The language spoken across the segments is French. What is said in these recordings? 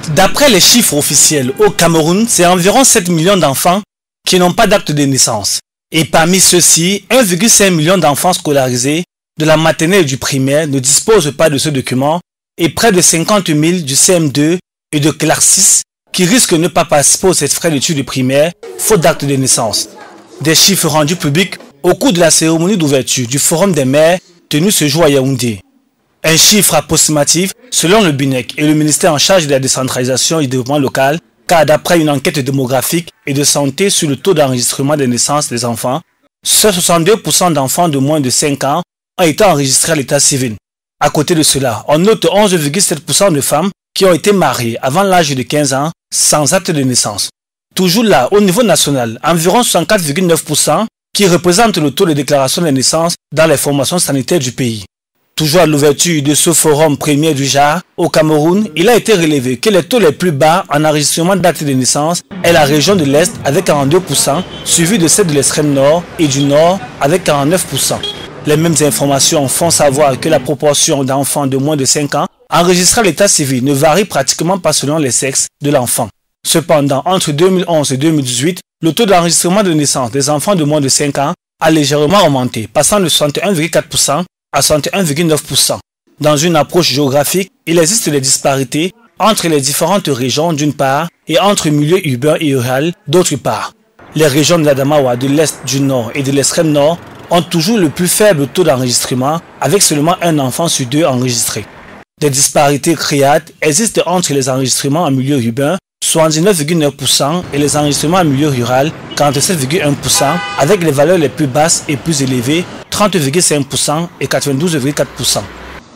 D'après les chiffres officiels, au Cameroun, c'est environ 7 millions d'enfants qui n'ont pas d'acte de naissance. Et parmi ceux-ci, 1,5 million d'enfants scolarisés de la maternelle et du primaire ne disposent pas de ce document et près de 50 000 du CM2 et de classe 6 qui risquent de ne pas participer aux certificats d'études primaires faute d'acte de naissance. Des chiffres rendus publics au cours de la cérémonie d'ouverture du Forum des maires tenu ce jour à Yaoundé. Un chiffre approximatif selon le BINEC et le ministère en charge de la décentralisation et du développement local, car d'après une enquête démographique et de santé sur le taux d'enregistrement des naissances des enfants, seuls 62% d'enfants de moins de 5 ans ont été enregistrés à l'état civil. À côté de cela, on note 11,7% de femmes qui ont été mariées avant l'âge de 15 ans sans acte de naissance. Toujours là, au niveau national, environ 64,9% qui représentent le taux de déclaration des naissances dans les formations sanitaires du pays. Toujours à l'ouverture de ce forum premier du genre au Cameroun, il a été relevé que les taux les plus bas en enregistrement d'actes de naissance est la région de l'Est avec 42%, suivi de celle de l'extrême nord et du nord avec 49%. Les mêmes informations font savoir que la proportion d'enfants de moins de 5 ans enregistrés à l'état civil ne varie pratiquement pas selon les sexes de l'enfant. Cependant, entre 2011 et 2018, le taux d'enregistrement de naissance des enfants de moins de 5 ans a légèrement augmenté, passant de 61,4% à 61,9%. Dans une approche géographique, il existe des disparités entre les différentes régions d'une part et entre milieux urbains et rural d'autre part. Les régions de l'Adamawa, de l'Est, du Nord et de l'extrême Nord ont toujours le plus faible taux d'enregistrement avec seulement un enfant sur 2 enregistré. Des disparités créates existent entre les enregistrements en milieu urbain, 79,9% et les enregistrements en milieu rural, 47,1%, avec les valeurs les plus basses et plus élevées, 30,5% et 92,4%.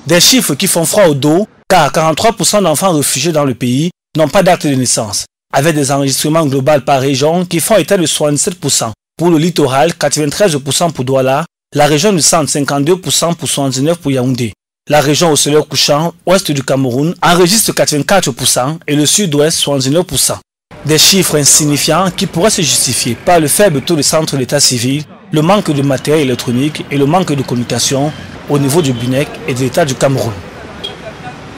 Des chiffres qui font froid au dos, car 43% d'enfants réfugiés dans le pays n'ont pas d'acte de naissance, avec des enregistrements globaux par région qui font état de 67% pour le littoral, 93% pour Douala, la région du centre 52% pour 79% pour Yaoundé. La région au soleil couchant, ouest du Cameroun, enregistre 84% et le sud-ouest 79%. Des chiffres insignifiants qui pourraient se justifier par le faible taux de centre d'état civil, le manque de matériel électronique et le manque de communication au niveau du BINEC et de l'État du Cameroun.